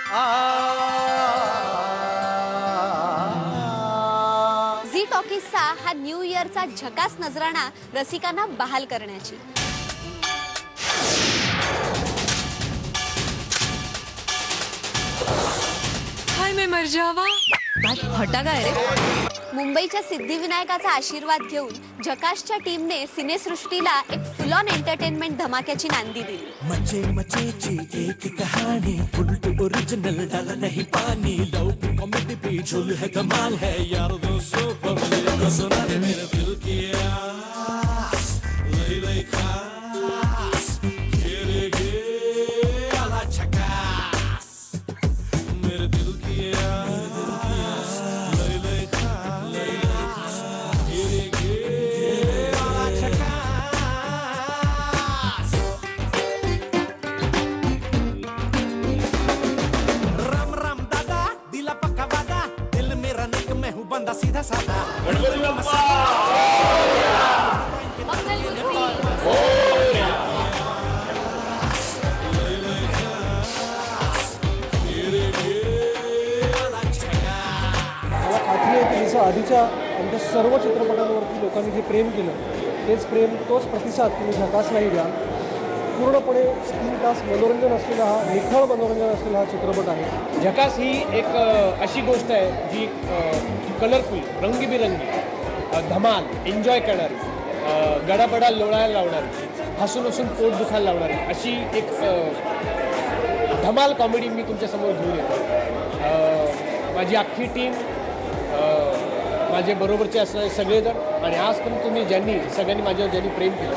Zee टॉकीजचा हा new इयरचा झकास नजराणा रसिकांना बहाल करण्याची। हाय मैं मर जावा। काय फटाका आहे रे। मुंबईच्या सिद्धिविनायकाचा आशीर्वाद घेऊन झकासच्या टीमने सिनेसृष्टीला एक फुल ऑन एंटरटेनमेंट धमाक्याची नांदी दिली। मचे मचेची एक कहानी, उल्टू ओरिजिनल डाला नहीं पानी, लव की कॉमेडी भी झूल है कमाल है यार दोस्तों पब्लिक को सुना दे मेरे दिल की आस, लई लई खास घेरे घे आला झकास, मेरे दिल की आस, लई लई खास घेरे घे आला झकास। राम राम दादा दिला पक्का वादा, दिल मेरा नेक मैं हूँ बंदा सीधा साधा। मला खात्री आहे की जसं आधीच्या आमच्या सर्व चित्रपटांवरती लोकांनी जे प्रेम केलं तेच प्रेम तोच प्रतिसाद तुम्ही झकासलाही द्या। पूर्णपणे 3 तास मनोरंजन असलेला हा निखळ मनोरंजन असलेला हा चित्रपट आहे। झकास ही एक अशी गोष्ट आहे जी कलरफुल रंगीबिरंगी धमाल एन्जॉय करणारी, गडाबडा लोळायला लावणारी, हसून हसून पोट दुखायला लावणारी अशी एक धमाल कॉमेडी मी तुमच्यासमोर घेऊन येतो। माझी अख्खी टीम, माझे बरोबरचे असणारे सगळेजण आणि आजपर्यंत तुम्ही सगळ्यांनी माझ्यावर ज्यांनी प्रेम केलं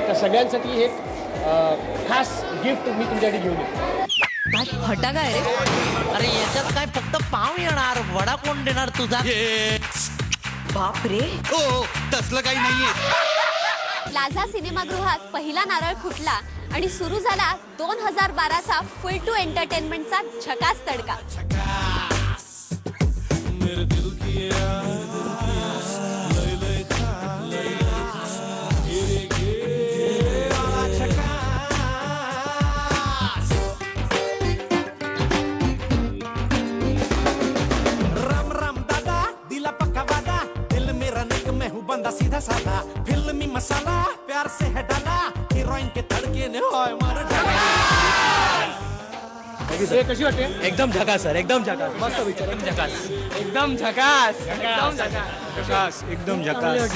त्या सगळ्यांसाठी एक खास गिफ्ट मी तुमच्यासाठी घेऊन येतो। काय फटाका आहे रे। अरे याच्यात काय फक्त पाव येणार, वडा कोण देणार तुझा? बाप रे। हो तसलं काही नाहीये। प्लाझा सिनेमागृहात पहिला नारळ फुटला आणि सुरू झाला 2012 चा फुल टू एंटरटेनमेंटचा झकास तडका। मेरे दिल की आस, लई लई खास घेरे घे आला झकास। राम राम दादा दिला पक्का वादा, दिल मेरा नेक मैं हूँ बंदा सीधा साधा, फिल्मी मसाला प्यार से है डाला, हीरोइन के तड़के ने होय मार डाला। कशी वाटते? एकदम झकास सर, एकदम झकास, मस्त विचार, झकास, एकदम झकास, एकदम झकास, एकदम झकास,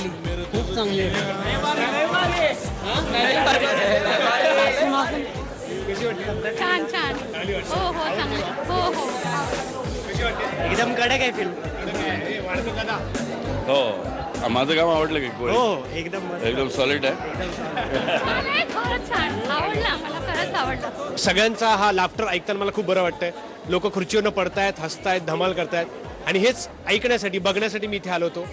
खूप चांगले। छान छान, हो हो चांगलं, हो हो एकदम कडक आहे फिल्म। हो माझं काम आवडलं की हो एकदम एकदम सॉलिड आहे। खरंच छान आवडला, मला खरंच आवडलं। सगळ्यांचा हा लाफ्टर ऐकताना मला खूप बरं वाटतंय। लोक खुर्चीवरनं पडतायत, हसतायत, धमाल करतायत आणि हेच ऐकण्यासाठी बघण्यासाठी मी इथे आलो होतो।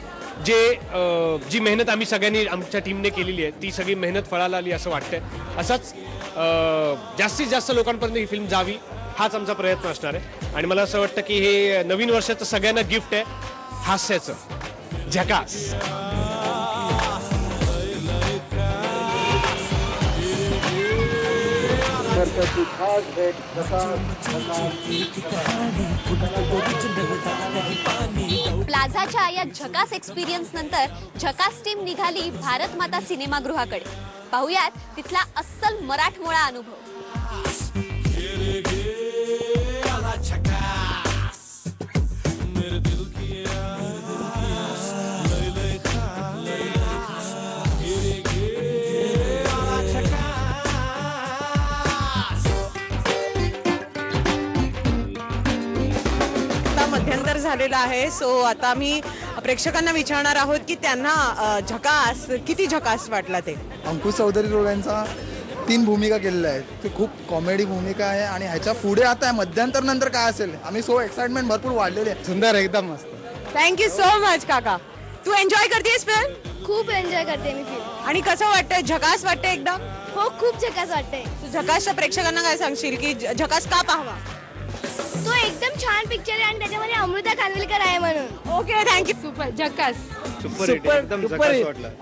जी मेहनत आम्ही सगळ्यांनी आमच्या टीमने केलेली आहे ती सगळी मेहनत फळाला आली असं वाटतंय। असंच जास्तीत जास्त लोकांपर्यंत ही फिल्म जावी हाच आमचा प्रयत्न असणार आहे आणि मला असं वाटतं की हे नवीन वर्षाचं सगळ्यांना गिफ्ट आहे, हास्याचं झकास। प्लाझाच्या या झकास एक्सपिरियन्स नंतर झकास टीम निघाली भारत माता सिनेमागृहाकडे। पाहुयात तिथला अस्सल मराठमोळा अनुभव। मध्यंतर झालेला आहे, सो आता मी प्रेक्षकांना विचारणार आहोत की त्यांना झकास किती झकास वाटला ते। अंकुश चौधरी यांचा 3 भूमिका केलेल्या आहेत, ती खूप कॉमेडी भूमिका आहे आणि ह्याच्या पुढे आता मध्यंतर नंतर काय असेल आम्ही सो एक्साइटमेंट भरपूर वाढलेली आहे। सुंदर, एकदम मस्त। थँक्यू सो मच काका। तू एन्जॉय करतेस फिल्म? खूप एन्जॉय करते मी फिल्म। आणि कसं वाटतंय? झकास वाटतंय एकदम? हो खूप झकास वाटतंय। तू झकासच्या प्रेक्षकांना काय सांगशील की झकास का पाहावा? तो एकदम एकदम छान पिक्चर आहे आणि त्याच्यामध्ये अमृता खानविलकर आहे म्हणून. Okay thank you. सुपर झकास.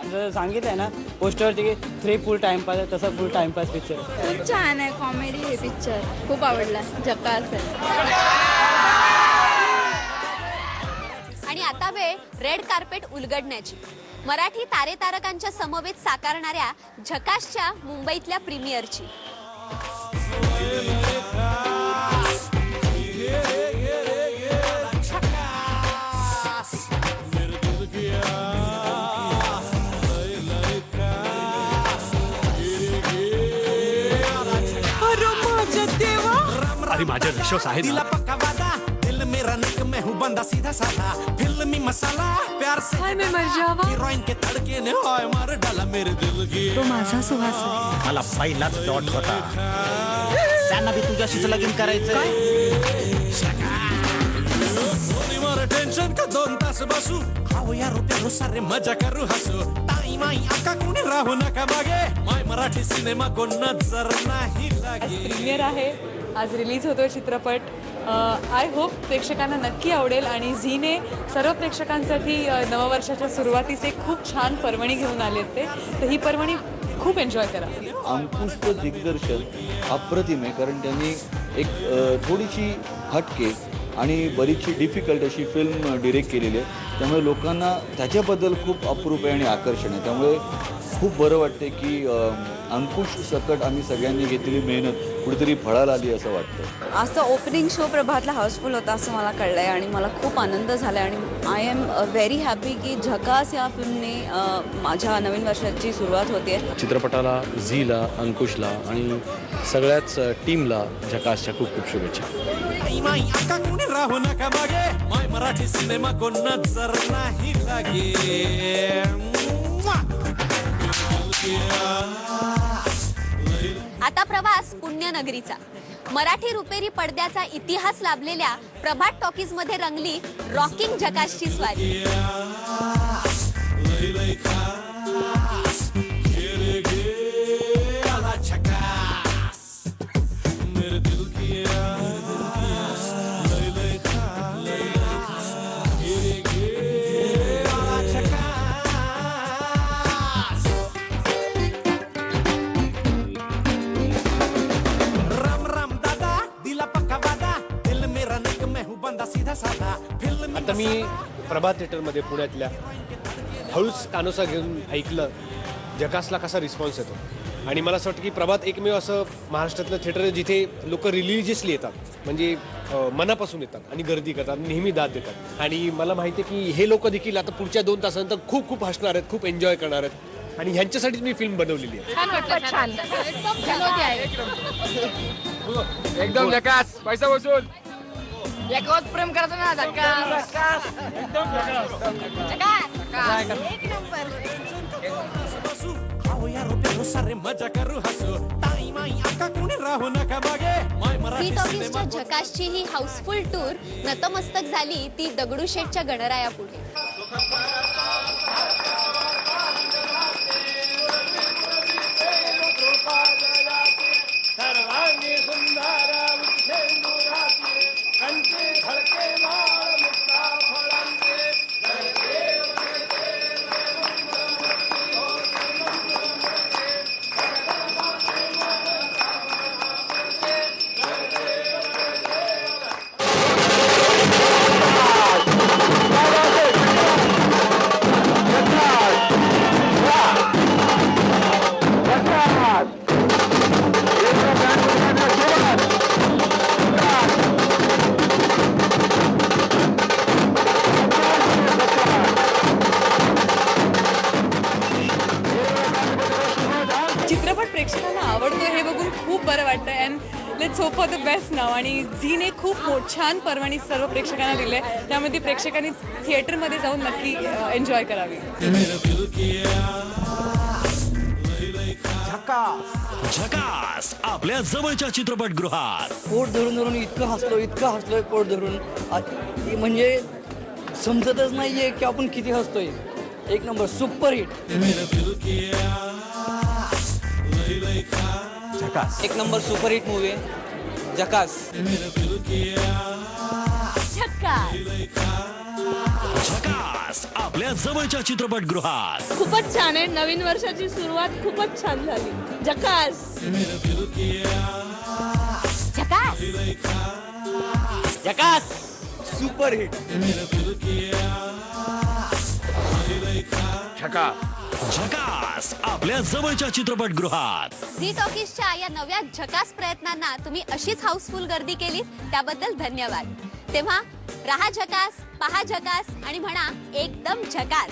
जसं सांगितलंय ना पोस्टरवरती की 3 फुल टाइमपास आहे, तसा फुल टाइमपास पिक्चर. खूप छान आहे, कॉमेडी आहे पिक्चर, खूप आवडला, झकास आहे. आणि आता वेळ रेड कार्पेट उलगडण्याची. मराठी तारेतारकांच्या समवेत साकारणाऱ्या झकासच्या मुंबईतल्या प्रीमियरची. अरे माझ्या विश्वास आहे ना. तो माझा सुहास आहे. मला पहिलाच डॉट होता. त्यांना बी तुझ्याशीच लगीन करायचं. टेन्शन का 2 तास बसू खाऊ या रुपया सारे मजा करू हसू ताई माई आका कोणी राहू नका मागे माय मराठी सिनेमा कोण नजर नाही लागे. प्रीमियर आहे, आज रिलीज होतोय चित्रपट. आय होप प्रेक्षकांना नक्की आवडेल आणि झीने सर्व प्रेक्षकांसाठी नववर्षाच्या सुरुवातीस एक खूप छान पर्वणी घेऊन आलेत ते. तर ही पर्वणी खूप एन्जॉय करा. अंकुशचं दिग्दर्शन अप्रतिम आहे, कारण त्यांनी एक थोडीशी हटके आणि बरीचशी डिफिकल्ट अशी फिल्म डिरेक्ट केलेली आहे. त्यामुळे लोकांना त्याच्याबद्दल खूप अप्रूप आहे आणि आकर्षण आहे. त्यामुळे खूप बरं वाटते की अंकुश सकट आम्ही सगळ्यांनी घेतलेली मेहनत कुठेतरी फळाला आली असं वाटतं. आजचा ओपनिंग शो प्रभातला हाऊसफुल होता असं मला कळलं आहे आणि मला खूप आनंद झाला आहे आणि आय एम व्हेरी हॅपी की झकास या फिल्मने माझ्या नवीन वर्षाची सुरुवात होते. चित्रपटाला झीला, अंकुशला आणि सगळ्याच टीमला झकासच्या खूप खूप शुभेच्छा. माई आका कोणी राहू नका मागे माय मराठी सिनेमा कोण नजर नाही लागे. आता प्रवास पुण्यनगरीचा. मराठी रुपेरी पडद्याचा इतिहास लाभलेल्या प्रभात टॉकीज मध्ये रंगली रॉकिंग झकासची स्वारी. आता मी प्रभात थिएटरमध्ये पुण्यातल्या हळूच कानोसा घेऊन ऐकलं झकासला कसा रिस्पॉन्स येतो. आणि मला असं वाटतं की प्रभात एकमेव असं महाराष्ट्रातलं थिएटर आहे जिथे लोक रिलिजियसली येतात, म्हणजे मनापासून येतात आणि गर्दी करतात, नेहमी दाद देतात. आणि मला माहिती आहे की हे लोक देखील आता पुढच्या 2 तासानंतर खूप खूप हसणार आहेत, खूप एन्जॉय करणार आहेत आणि ह्यांच्यासाठीच मी फिल्म बनवलेली आहे. एकदम झकास, पैसा वसूल. एकावर प्रेम करायचं ना, झकास. एक नंबर. सारे मजा करू हसू ताई माई आका कोणी राहू नका मागे माय मराठी टॉकीजच्या झकासची ही हाऊसफुल टूर नतमस्तक झाली ती दगडूशेठच्या गणराया पुढे. प्रेक्षकांना आवडतो हे बघून खूप बरं वाटतं. And let's hope for the best नाव. आणि झीने खूप छान पर्वणी सर्व प्रेक्षकांना दिले, त्यामध्ये प्रेक्षकांनी थिएटरमध्ये जाऊन नक्की एन्जॉय करावी. झकास आपल्या जवळच्या चित्रपटगृहात. पोट धरून इतकं हसलोय पोट धरून, म्हणजे समजतच नाहीये की आपण किती हसतोय. एक नंबर सुपर हिट. झकास एक नंबर सुपर हिट मूवी आहे झकास. झकास. झकास आपल्या जवळच्या चित्रपटगृहात. खूपच छान आहे. नवीन वर्षाची सुरुवात खूपच छान झाली. झकास. झकास. झकास. Super hit. झकास आपल्या जवळच्या चित्रपटगृहात. झी टॉकीजच्या या नव्या झकास प्रयत्नांना तुम्ही अशीच हाऊसफुल गर्दी केली त्याबद्दल धन्यवाद. तेव्हा रहा झकास, पहा झकास आणि म्हणा एकदम झकास.